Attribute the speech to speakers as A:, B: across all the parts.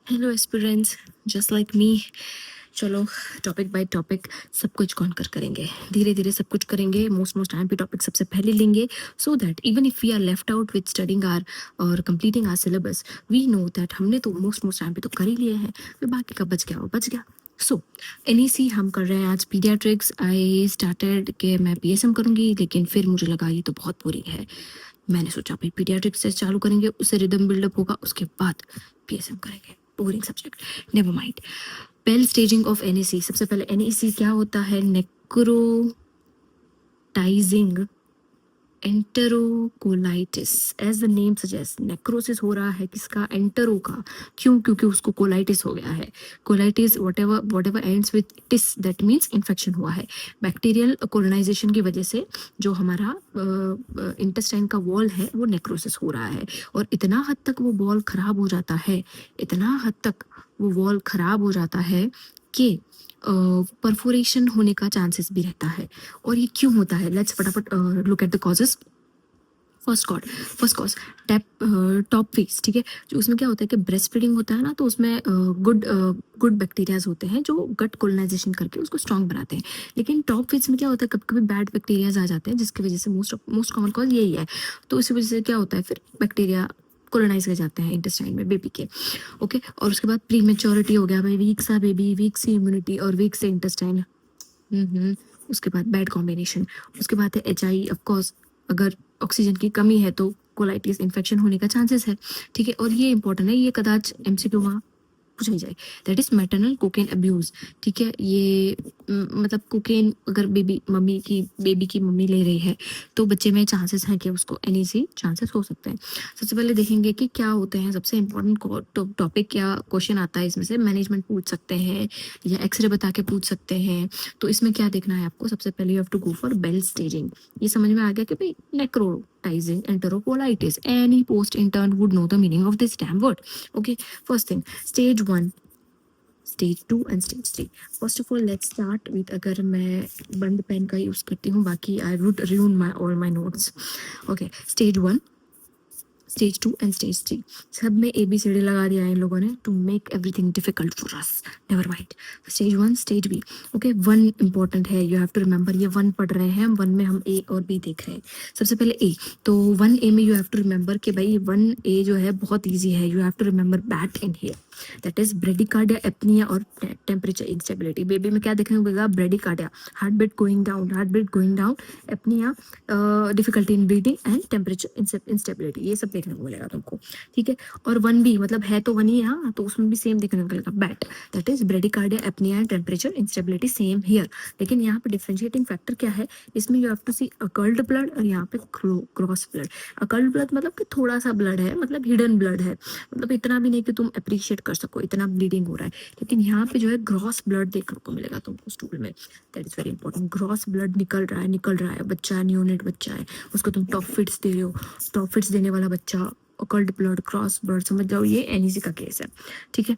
A: Hello aspirants, just like me. चलो topic by topic सब कुछ कॉन्कर करेंगे, धीरे धीरे सब कुछ करेंगे। मोस्ट टाइम पे टॉपिक सबसे पहले लेंगे, so that even if we are left out with studying our और completing our syllabus, we know that हमने तो मोस्ट टाइम पे तो कर ही लिए हैं, फिर बाकी का बच गया वो बच गया। सो एनईसी हम कर रहे हैं आज पीडियाट्रिक्स। आई स्टार्टेड कि मैं पीएसएम करूँगी, लेकिन फिर मुझे लगा ये तो बहुत बोरिंग है। मैंने सोचा भाई पीडियाट्रिक्स से चालू करेंगे, उससे रिदम बिल्डअप होगा, उसके बाद पीएसएम करेंगे। Boring subject, never mind. Bell staging of NEC. सबसे पहले एनईसी क्या होता है? Necrotizing enterocolitis. As the name suggest, necrosis हो रहा है किसका? एंटेरो का। क्यों? क्योंकि उसको कोलाइटिस हो गया है। Colitis whatever ends with tis, that means infection हुआ है। बैक्टीरियल कोलोनाइजेशन की वजह से जो हमारा इंटेस्टाइन का वॉल है वो नेक्रोसिस हो रहा है, और इतना हद तक वो वॉल खराब हो जाता है, इतना हद तक वो वॉल खराब हो जाता है कि परफोरेशन होने का चांसेस भी रहता है। और ये क्यों होता है? लेट्स फटाफट look at the causes. First cause top face, ठीक है। जो उसमें क्या होता है कि ब्रेस्ट फीडिंग होता है ना, तो उसमें गुड बैक्टीरियाज होते हैं जो गट कोलोनाइजेशन करके उसको स्ट्रांग बनाते हैं। लेकिन टॉप फेस में क्या होता है, कभी कभी बैड बैक्टीरियाज आ जाते हैं, जिसकी वजह से मोस्ट कॉमन कॉज यही है। तो इसी वजह से क्या होता है, फिर बैक्टीरिया कोलोनाइज कर जाते हैं इंटेस्टाइन में बेबी के। ओके, और उसके बाद प्री मेच्योरिटी हो गया भाई, वीक सा बेबी, वीक सी इम्यूनिटी और वीक से इंटेस्टाइन। उसके बाद बैड कॉम्बिनेशन। उसके बाद है एचआई, ऑफ कोर्स अगर ऑक्सीजन की कमी है तो कोलाइटिस इन्फेक्शन होने का चांसेस है, ठीक है। और ये इंपॉर्टेंट है, ये कदाच एमसीक्यू में पूछा ही जाए। That is maternal cocaine abuse, ठीक है। ये मतलब कोकेन अगर बेबी की मम्मी ले रही है तो बच्चे में चांसेस हैं कि उसको एनईसी चांसेस हो सकते हैं। सबसे पहले देखेंगे कि क्या होते हैं। सबसे इम्पोर्टेंट टॉपिक क्या क्वेश्चन आता है इसमें से, मैनेजमेंट पूछ सकते हैं या एक्सरे बता के पूछ सकते हैं। तो इसमें क्या देखना है आपको? सबसे पहले you have to go for Bell staging. ये समझ में आ गया कि भाई necrotizing enterocolitis, any post intern would know the meaning of this damn word. Okay, first thing, stage 1, stage 2 and stage 3। First of all let's start with, अगर मैं बंद पेन का यूज करती हूँ, बाकी I would ruin my all my notes. Okay, stage 1, stage 2 and stage 3, सब में ABCD लगा दिया है इन लोगों ने to make everything difficult for us. Never mind. Stage 1, stage B. Okay, 1 important है, यू हैव टू रिमेंबर। ये 1 पढ़ रहे हैं, 1 में हम A और B देख रहे हैं। सबसे पहले A, तो 1A में यू हैव टू रिमेंबर कि भाई 1A जो है बहुत ईजी है। You have to remember bat in here, that is bradycardia, apnoea और टेम्परेचर इंस्टेबिलिटी। बेबी में क्या देखने को मिलेगा? Bradycardia, heart beat going down, apnoea, difficulty in breathing and temperature instability, ये सब देखने को मिलेगा तुमको, ठीक है। और 1B मतलब है तो 1 ही है, हाँ, तो उसमें भी सेम देखने को मिलेगा, but, that is bradycardia, apnoea and temperature instability, same here. लेकिन यहाँ पे डिफरेंशिएटिंग फैक्टर क्या है? इसमें you have to see occult blood और यहाँ पे क्रॉस ब्लड। अकल्ड ब्लड मतलब कि थोड़ा सा ब्लड है, मतलब हिडन ब्लड है, मतलब इतना भी नहीं कि तुम अप्रिशिएट कर सको इतना ब्लीडिंग हो रहा है। लेकिन यहाँ पे जो है ग्रॉस ब्लड देखने को मिलेगा तुमको स्टूल में, that is very important. Gross blood निकल रहा है, बच्चा न्यूनेट बच्चा है, उसको तुम टॉप फिट्स दे रहे हो, टॉप फिट्स देने वाला बच्चा, अकल्ड ब्लड, क्रॉस ब्लड, समझ जाओ ये एनईसी का केस है, ठीक है।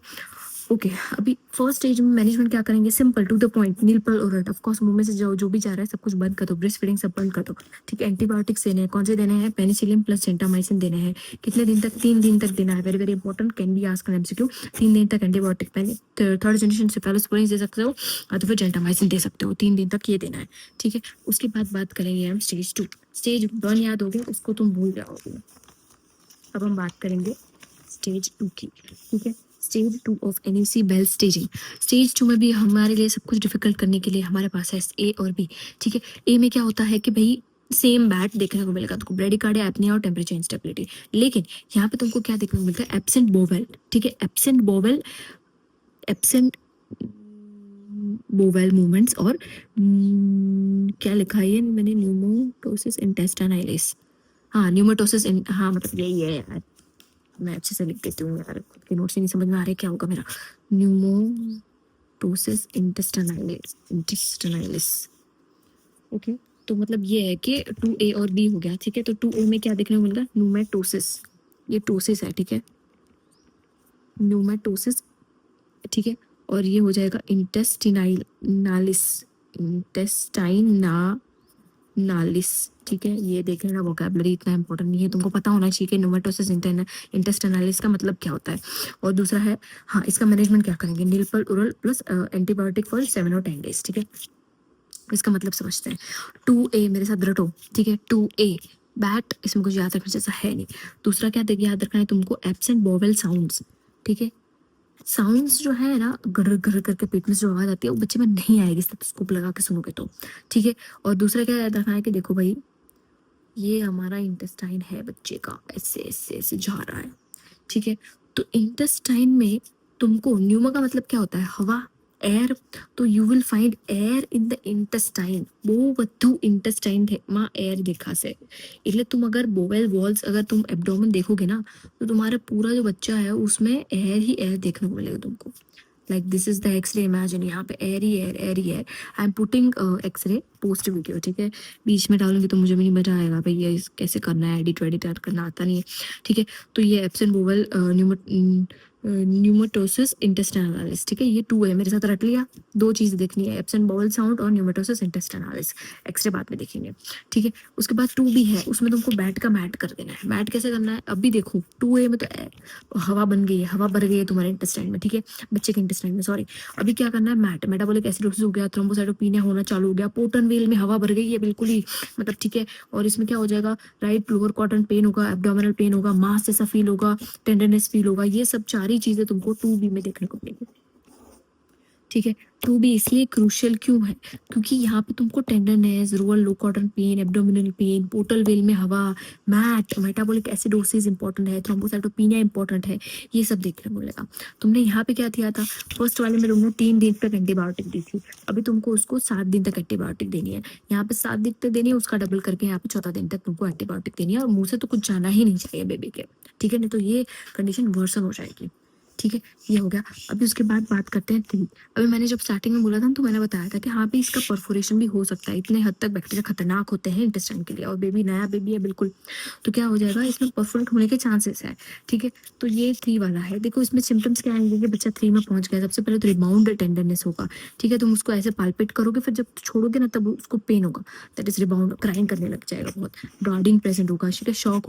A: ओके, अभी फर्स्ट स्टेज में मैनेजमेंट क्या करेंगे? Simple to the point, nil per oral, of course मुंह में से जो भी जा रहा है सब कुछ बंद कर दो, ब्रेस्ट फीडिंग सब बंद कर दो, ठीक है। एंटीबायोटिक्स देने हैं, कौन से देने हैं? पेनिसिलिन प्लस जेंटामाइसिन देने हैं। कितने दिन तक? 3 दिन तक देना है, very very important, can be asked MCQ. 3 दिन तक एंटीबायोटिक, पहले थर्ड जनरेशन सेफेलोस्पोरिन दे सकते हो, तो फिर जेंटामाइसिन दे सकते हो, 3 दिन तक ये देना है, ठीक है। उसके बाद बात करेंगे हम स्टेज 2। स्टेज 1 याद हो गया, उसको तुम भूल जाओगे। अब हम बात करेंगे स्टेज 2 की, ठीक है। Stage 2 of NEC, Bell staging. Stage 2 में भी हमारे लिए सब कुछ डिफिकल्ट करने के लिए हमारे पास है A और B, ठीक है। A में क्या होता है कि भाई सेम बैट देखने को मिलेगा तुमको, ब्रेडिकार्डिया, एपनिया और टेम्परेचर इंस्टेबिलिटी। लेकिन यहाँ पे तुमको क्या देखने को मिलता है? एब्सेंट बोवेल, ठीक है। एब्सेंट बोवेल मूवमेंट्स, और क्या लिखा है ये मैंने? न्यूमोटोसिस इंटेस्टाइनालिस, हाँ न्यूमोटोसिस, हाँ मतलब यही है यार, मैं अच्छे से लिख देती हूँ यार, खुद के नोट से नहीं समझ में आ रहा है क्या होगा मेरा। न्यूमोटोसिस इंटेस्टाइनालिस, ओके। तो मतलब ये है कि 2A और B हो गया, ठीक है। तो 2A में क्या देखने को मिलेगा? न्यूमेटोसिस, ये टोसिस है, ठीक है, न्यूमेटोसिस, ठीक है। और ये हो जाएगा इंटेस्टाइनालिस, इंटेस्टाइनालिस, नालिस, ठीक है, ये देख लेना, वोकैबलरी इतना इंपॉर्टेंट नहीं है, तुमको पता होना चाहिए कि न्यूमेटोसिस इंटेस्टाइनालिस का मतलब क्या होता है। और दूसरा है, हाँ, इसका मैनेजमेंट क्या करेंगे, नीलपल ओरल प्लस एंटीबायोटिक फॉर 7 और 10 डेज, ठीक है। इसका मतलब समझते हैं। 2A मेरे साथ रटो, ठीक है, 2A बैट, इसमें कुछ याद रखने जैसा है नहीं। दूसरा क्या देख याद रखना है तुमको, एब्सेंट वोवेल साउंड्स, ठीक है। साउंड्स जो है ना, गर गर करके पेट में जो आवाज आती है वो बच्चे में नहीं आएगी स्टेथोस्कोप लगा के सुनोगे तो, ठीक है। और दूसरा क्या याद रखना है कि देखो भाई, ये हमारा इंटेस्टाइन है बच्चे का, ऐसे ऐसे ऐसे जा रहा है, ठीक है। तो इंटेस्टाइन में तुमको, न्यूमा का मतलब क्या होता है, हवा, एयर, तो you will find air in the intestine, બહુ બધું इंटेस्टाइन માં एयर देखा से। એટલે तुम अगर बोवेल वॉल्स, अगर तुम एब्डोमेन देखोगे ना, तो तुम्हारा पूरा जो बच्चा है उसमें एयर ही एयर देखने को मिलेगा तुमको। Like this is the X-ray, imagine यहाँ पे एयर ही एयर, एयर ही air. I am putting X-ray post video, ठीक है, बीच में डालूंगी तो मुझे भी नहीं मजा आएगा भाई, ये कैसे करना है, एडिट वेडिट करना आता नहीं है, ठीक है। तो ये एब्सेंट वोवेल न्यूमेटोसिस इंटेस्टाइनालिस, ठीक है, ये 2 है, मेरे साथ रट लिया। दो चीज देखनी है, एब्सेंट वोवेल साउंड और न्यूमेटोसिस इंटेस्टाइनालिस, एक्सरे बाद में देखेंगे, ठीक है। उसके बाद 2B है, उसमें तुमको बैट का मैट कर देना है। मैट कैसे करना है, अभी देखो 2A में तो हवा बन गई है, हवा भर गई है तुम्हारे इंटेस्टाइन में, ठीक है, बच्चे के इंटेस्टाइन में, सॉरी। अभी क्या करना है, मैट, मेटाबॉलिक एसिडोसिस हो गया, थ्रोम्बोसाइटोपिनिया होना चालू हो गया, पोर्टन वेल में हवा भर गई है बिल्कुल ही, मतलब, ठीक है। और इसमें क्या हो जाएगा, राइट लोअर क्वाड्रेंट पेन होगा, एब्डोमिनल पेन होगा, मास जैसा फील होगा, टेंडरनेस फील होगा, ये सब सारी चीजें तुमको 2B में देखने को मिलेगी, ठीक है। 2B इसलिए क्रूशियल क्यों है, क्योंकि यहाँ पे तुमको टेंडरनेस, रोअल लो कॉटन pain, abdominal pain, portal vein में हवा, मैट, मेटाबॉलिक एसिडोसिस इंपॉर्टेंट है, थ्रोम्बोसाइटोपिनिया इंपॉर्टेंट है, ये सब देखने को मिलेगा। तुमने यहाँ पे क्या दिया था, फर्स्ट वाले में तुमने 3 दिन तक एंटीबायोटिक दी थी, अभी तुमको उसको 7 दिन तक एंटीबायोटिक देनी है। यहाँ पे 7 दिन तक देनी है, उसका डबल करके यहाँ पे 14 दिन तक तुमको एंटीबायोटिक देनी है, और मुंह से तो कुछ जाना ही नहीं चाहिए बेबी के, ठीक है, नहीं तो ये कंडीशन वर्सन हो जाएगी, ठीक है। ये हो गया। अभी उसके बाद बात करते हैं 3। अभी मैंने जब स्टार्टिंग में बोला था तो मैंने बताया था कि हाँ भी इसका परफोरेशन भी हो सकता है, इतने हद तक बैक्टीरिया खतरनाक होते हैं इंटेस्टाइन के लिए, और बेबी नया बेबी है बिल्कुल, तो क्या हो जाएगा, इसमें परफोरेट होने के चांसेस है, ठीक है। तो ये 3 वाला है। देखो इसमें सिम्टम्स क्या आएंगे कि बच्चा 3 में पहुंच गया, सबसे पहले तो रिबाउंड टेंडरनेस होगा, ठीक है, तुम उसको ऐसे पालपेट करोगे, फिर जब छोड़ोगे ना तब उसको पेन होगा, दैट इज रिबाउंड, क्राइंग करने लग जाएगा बहुत, ब्लडिंग प्रेजेंट होगा, ठीक है, शॉक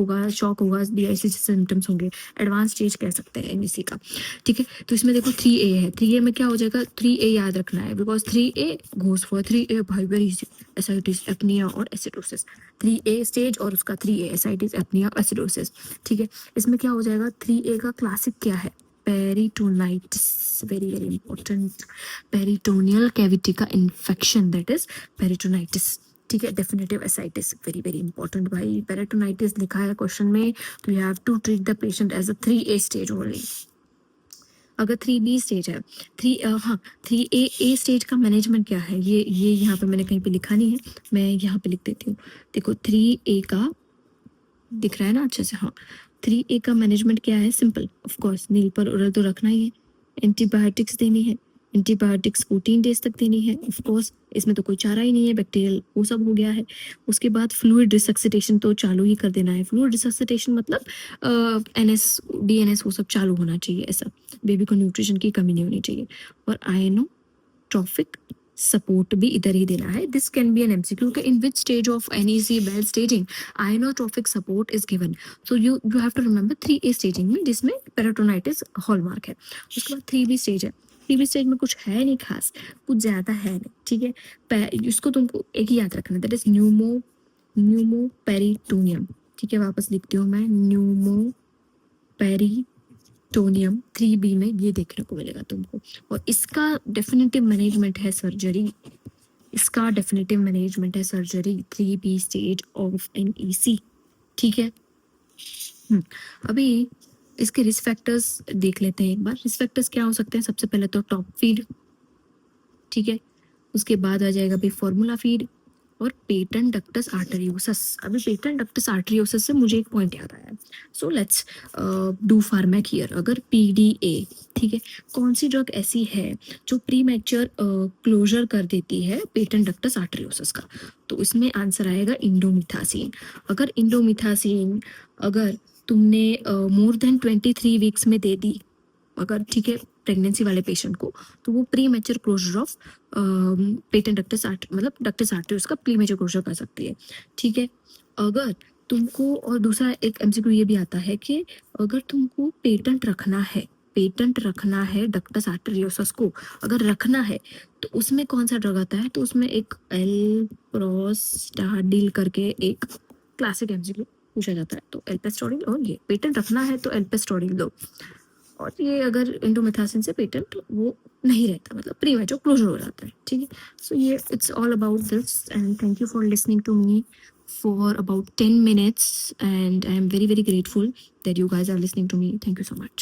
A: होगा, DIC सिम्टम्स होंगे, एडवांस स्टेज कह सकते हैं NEC का, ठीक है। तो इसमें देखो 3A है, 3A में क्या हो जाएगा, 3A याद रखना है, because 3A goes for 3A भाई वेरी इजी, एसाइटिस, एपनिया और एसिडोसिस, 3A स्टेज और उसका 3A एसाइटिस, एपनिया, एसिडोसिस, ठीक है। इसमें क्या हो जाएगा, 3A का क्लासिक क्या है, peritonitis, very very important, peritoneal cavity का इन्फेक्शन, दैट इज पेरिटोनाइटिस, ठीक है। Definitive ascites, very very important भाई, पेरिटोनाइटिस लिखा है क्वेश्चन में, तो you have to treat the patient as a 3A stage only. अगर 3B स्टेज है, हाँ, 3A स्टेज का मैनेजमेंट क्या है, ये यहाँ पे मैंने कहीं पे लिखा नहीं है, मैं यहाँ पे लिख देती हूँ। देखो 3A का दिख रहा है ना अच्छे से, हाँ, 3A का मैनेजमेंट क्या है, सिंपल, ऑफ कोर्स नील पर ओरल तो रखना ही है, एंटीबायोटिक्स देनी है, एंटीबायोटिक्स 14 डेज तक देनी है, ऑफ कोर्स इसमें तो कोई चारा ही नहीं है, बैक्टीरियल वो सब हो गया है। उसके बाद फ्लूइड रिसक्सिटेशन तो चालू ही कर देना है, फ्लूइड रिसक्सिटेशन मतलब NS DNS वो सब चालू होना चाहिए, ऐसा बेबी को न्यूट्रिशन की कमी नहीं होनी चाहिए। और आयनोट्रॉफिक सपोर्ट भी इधर ही देना है, this can be an MCQ कि in which stage of NEC Bell staging inotropic support is given, so you have to remember 3A staging में जिसमें पेरिटोनाइटिस हॉलमार्क है। उसके बाद 3B स्टेज है, 3B स्टेज में कुछ है नहीं खास, कुछ ज्यादा है नहीं, ठीक है। इसको तुमको एक ही याद रखना, दैट इज न्यूमोपेरिटोनियम, ठीक है, वापस लिखती हूँ मैं, न्यूमोपेरिटोनियम 3B में ये देखने को मिलेगा तुमको। और इसका डेफिनेटिव मैनेजमेंट है सर्जरी, इसका डेफिनेटिव मैनेजमेंट है surgery, 3B stage of NEC, ठीक है। अभी इसके रिस्क फैक्टर्स देख लेते हैं एक बार। रिस्क फैक्टर्स क्या हो सकते हैं, सबसे पहले तो टॉप फीड, ठीक है, उसके बाद आ जाएगा भाई फॉर्मूला फीड और पेटेंट डक्टस आर्टरियोसस। अभी पेटेंट डक्टस आर्टरियोसस से मुझे एक पॉइंट याद आया, सो लेट्स डू फार्मैक हियर। अगर PDA, ठीक है, कौन सी ड्रग ऐसी है जो प्री मैच्योर क्लोजर कर देती है पेटेंट डक्टस आर्टरियोसस का, तो इसमें आंसर आएगा इंडोमिथासिन। अगर इंडोमिथासिन अगर तुमने मोर देन 23 वीक्स में दे दी, अगर, ठीक है, प्रेगनेंसी वाले पेशेंट को, तो वो premature closure of patent ductus मतलब डक्टस आर्टरी उसका प्री मैच्योर क्लोजर कर सकती है। ठीक है, अगर तुमको, और दूसरा एक एमसीक्यू ये भी आता है कि अगर तुमको पेटेंट रखना है डक्टस आर्टेरियोसस को, अगर रखना है तो उसमें कौन सा ड्रग आता है, तो उसमें एक एल्प्रोस्टाडिल करके एक क्लासिक एमसीक्यू पूछा जाता है। तो एल्पेस्टोडिल, और ये पेटेंट रखना है तो एल्पेस्टोडिल दो, और ये अगर इंडोमेथासिन से पेटेंट वो नहीं रहता, मतलब प्री मैच्योर क्लोजर हो जाता है। ठीक है, सो ये it's all about this, and thank you for listening to me for about 10 minutes, and I am very very grateful that you guys are listening to me. Thank you so much.